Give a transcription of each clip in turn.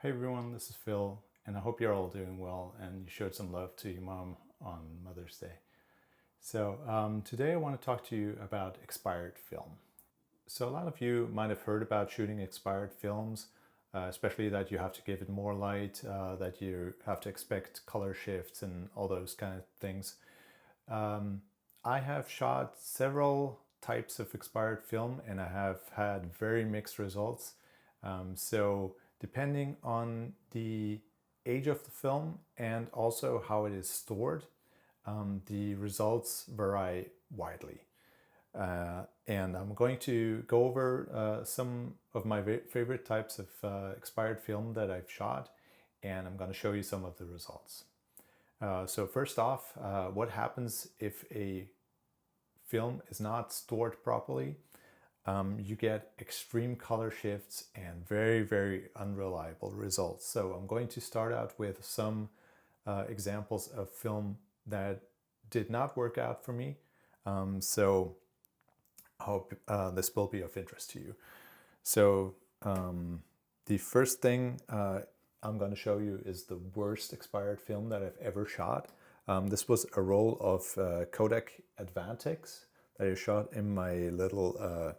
Hey everyone, this is Phil, and I hope you're all doing well and you showed some love to your mom on Mother's Day. Today I want to talk to you about expired film. So a lot of you might have heard about shooting expired films, especially that you have to give it more light, that you have to expect color shifts and all those kind of things. I have shot several types of expired film and I have had very mixed results. So depending on the age of the film and also how it is stored, the results vary widely. And I'm going to go over some of my favorite types of expired film that I've shot, and I'm going to show you some of the results. So first off, what happens if a film is not stored properly? You get extreme color shifts and very, very unreliable results. So I'm going to start out with some examples of film that did not work out for me. So I hope this will be of interest to you. So the first thing I'm going to show you is the worst expired film that I've ever shot. This was a roll of Kodak Advantix that I shot in my little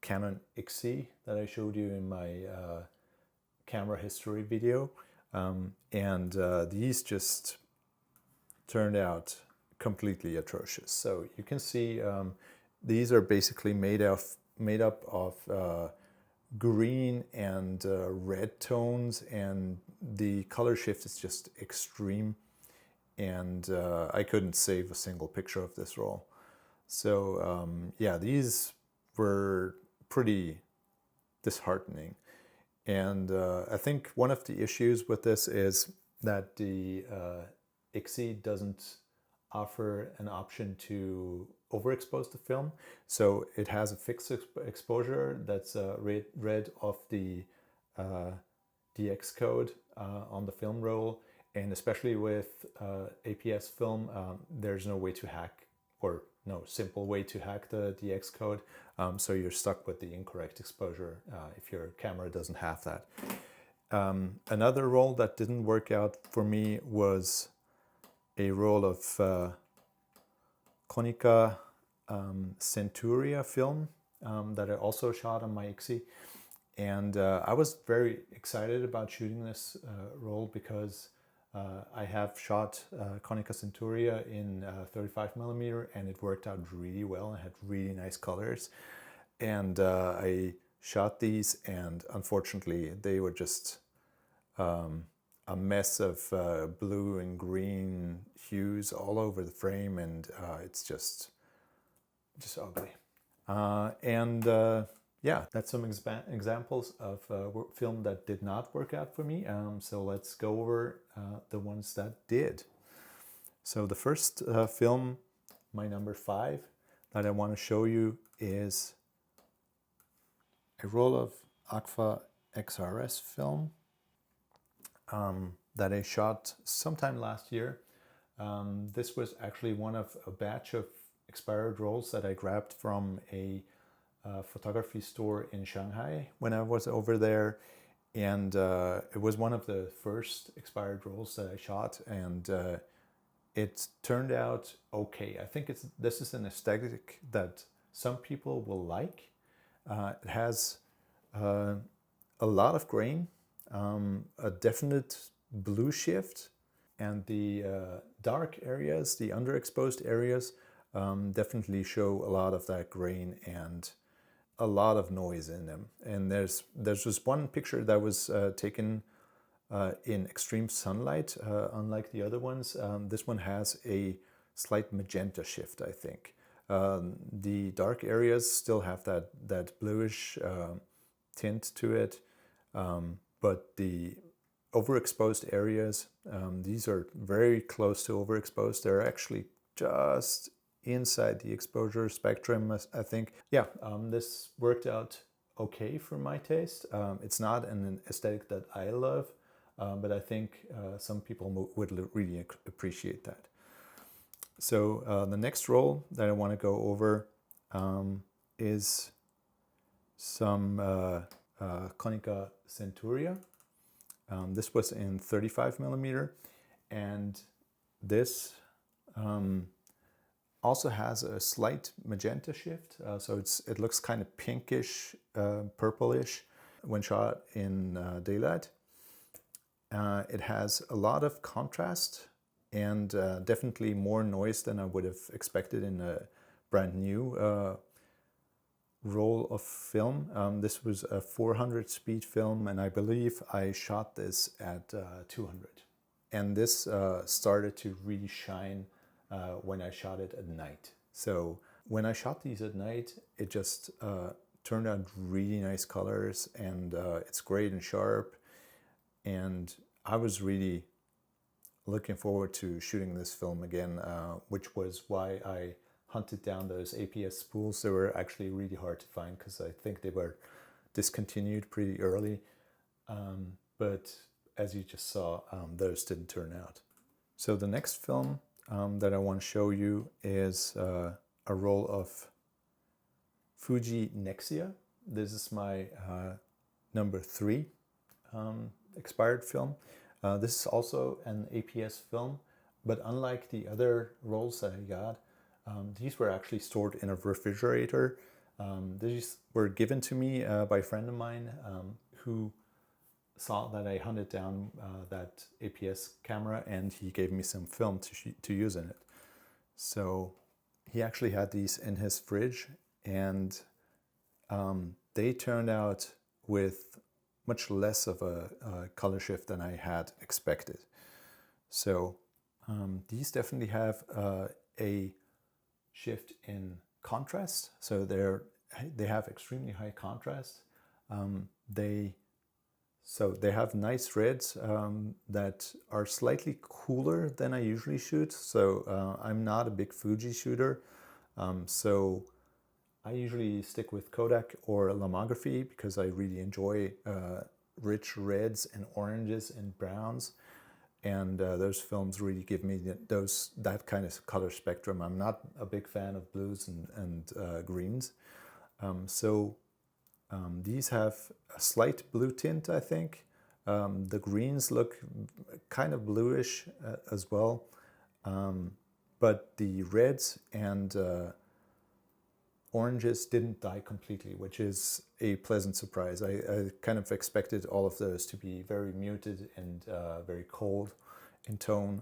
Canon XC that I showed you in my camera history video. These just turned out completely atrocious. So you can see these are basically made up of green and red tones, and the color shift is just extreme. And I couldn't save a single picture of this roll. So yeah, these were pretty disheartening. And I think one of the issues with this is that the XC doesn't offer an option to overexpose the film. So it has a fixed exposure that's read off the DX code on the film roll. And especially with APS film, there's no way to hack, or no simple way to hack the DX code. So you're stuck with the incorrect exposure if your camera doesn't have that. Another roll that didn't work out for me was a roll of Konica Centuria film that I also shot on my XC. And I was very excited about shooting this roll because I have shot Konica Centuria in 35mm and it worked out really well and had really nice colors. And I shot these, and unfortunately they were just a mess of blue and green hues all over the frame, and it's just ugly. Yeah, that's some examples of film that did not work out for me. So let's go over the ones that did. So the first film, my number 5, that I want to show you is a roll of AGFA XRS film that I shot sometime last year. This was actually one of a batch of expired rolls that I grabbed from a photography store in Shanghai when I was over there, and it was one of the first expired rolls that I shot, and it turned out okay. I think this is an aesthetic that some people will like. It has a lot of grain, a definite blue shift, and the dark areas, the underexposed areas, definitely show a lot of that grain and a lot of noise in them. And there's just one picture that was taken in extreme sunlight, unlike the other ones. This one has a slight magenta shift, I think. The dark areas still have that bluish tint to it, but the overexposed areas, these are very close to overexposed. They're actually just inside the exposure spectrum, I think. Yeah, this worked out okay for my taste. It's not an aesthetic that I love, but I think some people would really appreciate that. So the next roll that I want to go over is some Konica Centuria. This was in 35 millimeter, and this also has a slight magenta shift, so it looks kind of pinkish, purplish when shot in daylight. It has a lot of contrast and definitely more noise than I would have expected in a brand new roll of film. This was a 400 speed film, and I believe I shot this at 200. And this started to really shine when I shot it at night. So when I shot these at night, it just turned out really nice colors, and it's great and sharp. And I was really looking forward to shooting this film again, which was why I hunted down those APS spools. They were actually really hard to find because I think they were discontinued pretty early. But as you just saw, those didn't turn out. So the next film that I want to show you is a roll of Fuji Nexia. This is my number 3 expired film. This is also an APS film, but unlike the other rolls that I got, these were actually stored in a refrigerator. These were given to me by a friend of mine who saw that I hunted down that APS camera, and he gave me some film to use in it. So he actually had these in his fridge, and they turned out with much less of a color shift than I had expected. So these definitely have a shift in contrast. So they have extremely high contrast. They have nice reds that are slightly cooler than I usually shoot. So I'm not a big Fuji shooter. So I usually stick with Kodak or lomography because I really enjoy rich reds and oranges and browns. And those films really give me that kind of color spectrum. I'm not a big fan of blues and greens. These have a slight blue tint, I think. The greens look kind of bluish as well. But the reds and oranges didn't die completely, which is a pleasant surprise. I kind of expected all of those to be very muted and very cold in tone,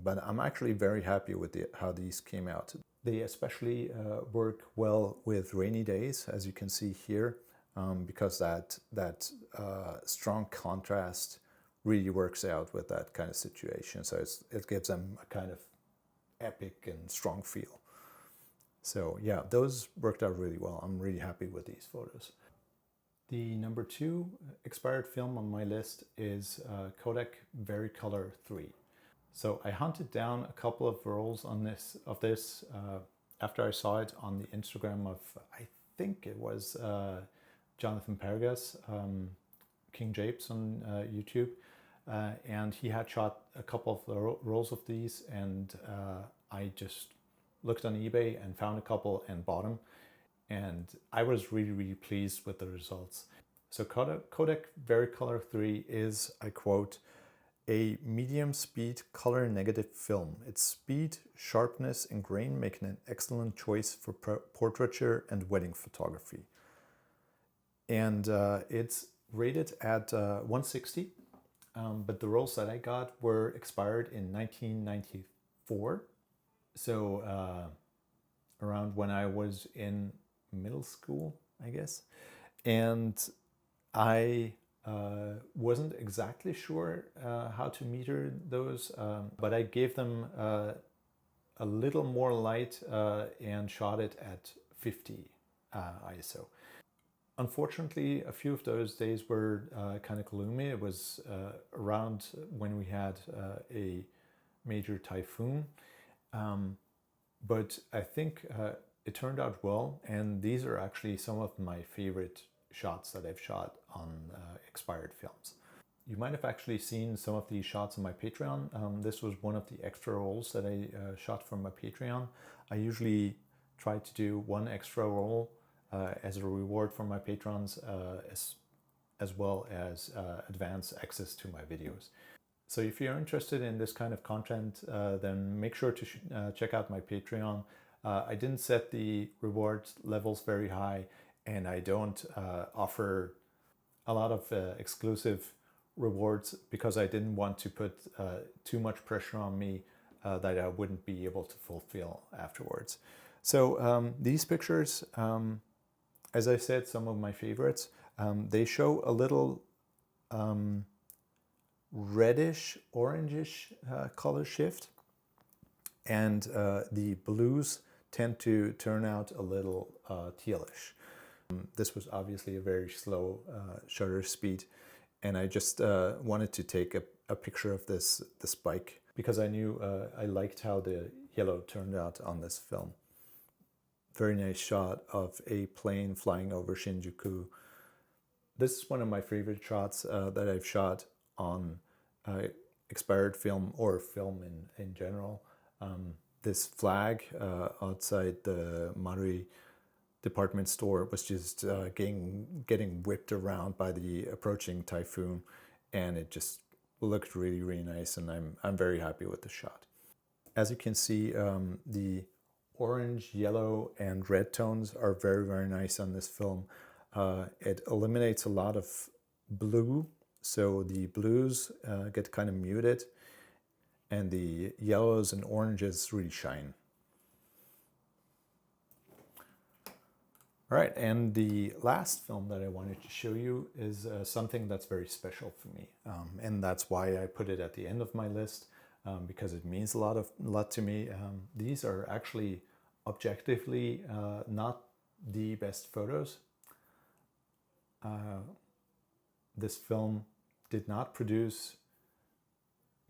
but I'm actually very happy with how these came out. They especially work well with rainy days, as you can see here, because that strong contrast really works out with that kind of situation. So it gives them a kind of epic and strong feel. So yeah, those worked out really well. I'm really happy with these photos. The number 2 expired film on my list is Kodak Vericolor III. So I hunted down a couple of rolls of this after I saw it on the Instagram of, I think it was Jonathan Pergas, King Japes on YouTube. And he had shot a couple of rolls of these, and I just looked on eBay and found a couple and bought them. And I was really, really pleased with the results. So Kodak Vericolor III is, I quote, a medium speed color negative film. Its speed, sharpness, and grain make it an excellent choice for portraiture and wedding photography. And it's rated at 160, but the rolls that I got were expired in 1994. So around when I was in middle school, I guess. And I wasn't exactly sure how to meter those, but I gave them a little more light and shot it at 50 ISO. Unfortunately, a few of those days were kind of gloomy. It was around when we had a major typhoon. But I think it turned out well, and these are actually some of my favorite shots that I've shot on expired films. You might have actually seen some of these shots on my Patreon. This was one of the extra rolls that I shot from my Patreon. I usually try to do one extra roll as a reward for my patrons as well as advanced access to my videos. So if you're interested in this kind of content, then make sure to check out my Patreon. I didn't set the reward levels very high, and I don't offer a lot of exclusive rewards because I didn't want to put too much pressure on me that I wouldn't be able to fulfill afterwards. So these pictures, as I said, some of my favorites, they show a little reddish, orangish color shift, and the blues tend to turn out a little tealish. This was obviously a very slow shutter speed, and I just wanted to take a picture of this bike because I knew I liked how the yellow turned out on this film. Very nice shot of a plane flying over Shinjuku. This is one of my favorite shots that I've shot on expired film or film in general. This flag outside the Marui department store was just getting whipped around by the approaching typhoon, and it just looked really, really nice, and I'm very happy with the shot. As you can see, the orange, yellow, and red tones are very, very nice on this film. It eliminates a lot of blue, so the blues get kind of muted, and the yellows and oranges really shine. All right, and the last film that I wanted to show you is something that's very special for me, and that's why I put it at the end of my list, because it means a lot to me. These are actually objectively not the best photos. This film did not produce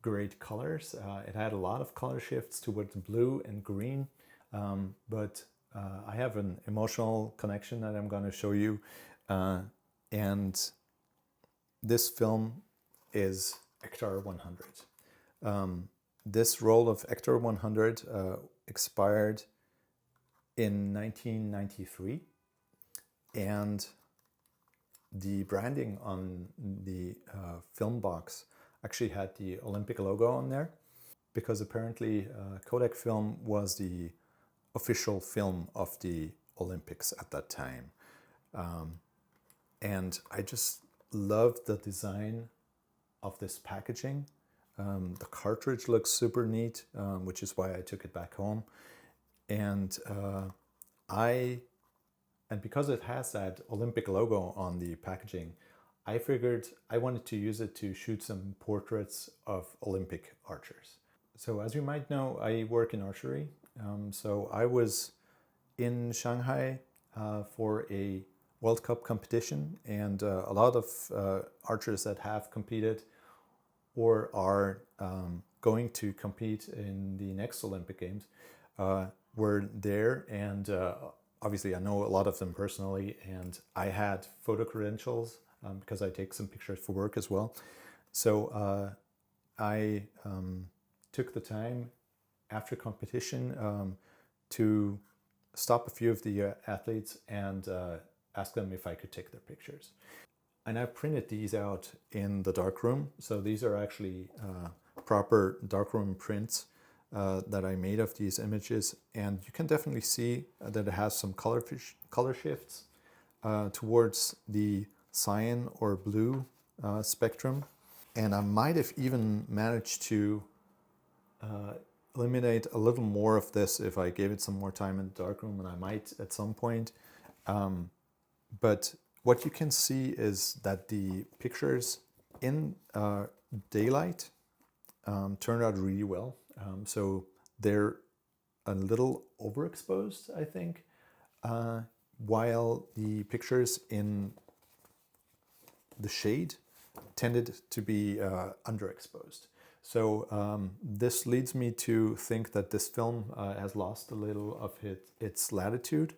great colors. It had a lot of color shifts towards blue and green, but I have an emotional connection that I'm going to show you, and this film is Ektar 100. This roll of Ektar 100 expired in 1993, and the branding on the film box actually had the Olympic logo on there, because apparently Kodak film was the official film of the Olympics at that time. And I just loved the design of this packaging. The cartridge looks super neat, which is why I took it back home. And because it has that Olympic logo on the packaging, I figured I wanted to use it to shoot some portraits of Olympic archers. So as you might know, I work in archery. So I was in Shanghai for a World Cup competition, and a lot of archers that have competed or are going to compete in the next Olympic Games were there, and obviously I know a lot of them personally, and I had photo credentials because I take some pictures for work as well. So I took the time after competition to stop a few of the athletes and ask them if I could take their pictures. And I printed these out in the darkroom. So these are actually proper darkroom prints that I made of these images. And you can definitely see that it has some color shifts towards the cyan or blue spectrum. And I might have even managed to eliminate a little more of this if I gave it some more time in the darkroom, and I might at some point. But what you can see is that the pictures in daylight turned out really well. So they're a little overexposed, I think, while the pictures in the shade tended to be underexposed. So this leads me to think that this film has lost a little of its latitude,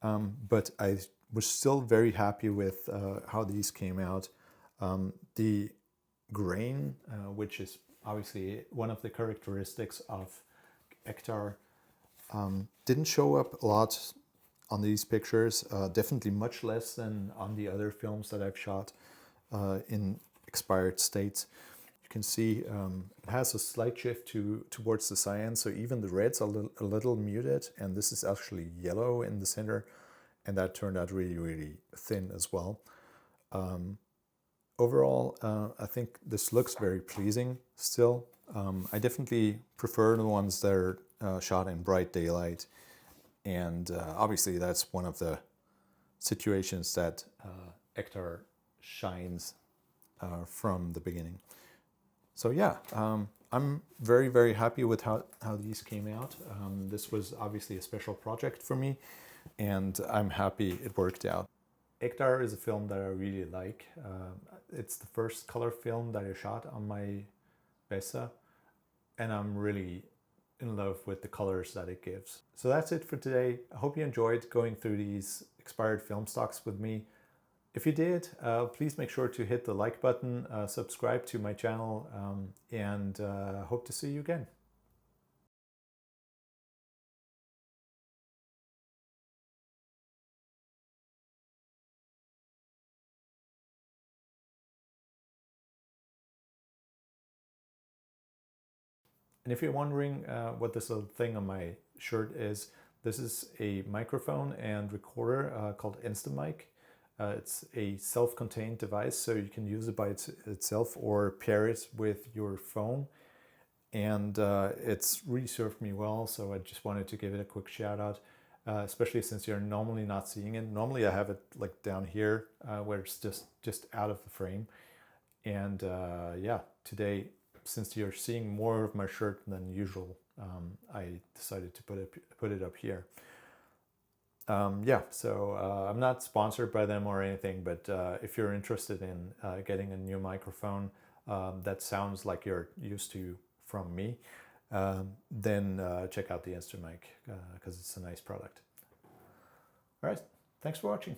but I was still very happy with how these came out. The grain, which is obviously one of the characteristics of Ektar, didn't show up a lot on these pictures, definitely much less than on the other films that I've shot. in expired states. You can see it has a slight shift towards the cyan, so even the reds are a little muted, and this is actually yellow in the center, and that turned out really, really thin as well. Overall, I think this looks very pleasing still. I definitely prefer the ones that are shot in bright daylight, and obviously that's one of the situations that Ektar shines from the beginning. So yeah, I'm very, very happy with how these came out. This was obviously a special project for me, and I'm happy it worked out. Ektar is a film that I really like. It's the first color film that I shot on my Bessa, and I'm really in love with the colors that it gives. So that's it for today. I hope you enjoyed going through these expired film stocks with me. If you did, please make sure to hit the like button, subscribe to my channel, and hope to see you again. And if you're wondering what this little thing on my shirt is, this is a microphone and recorder called InstaMic. It's a self-contained device, so you can use it by itself or pair it with your phone. And it's really served me well, so I just wanted to give it a quick shout out, especially since you're normally not seeing it. Normally I have it like down here where it's just out of the frame. And yeah, today, since you're seeing more of my shirt than usual, I decided to put it up here. Yeah, so I'm not sponsored by them or anything, but if you're interested in getting a new microphone that sounds like you're used to from me, then check out the InstaMic because it's a nice product. All right, thanks for watching.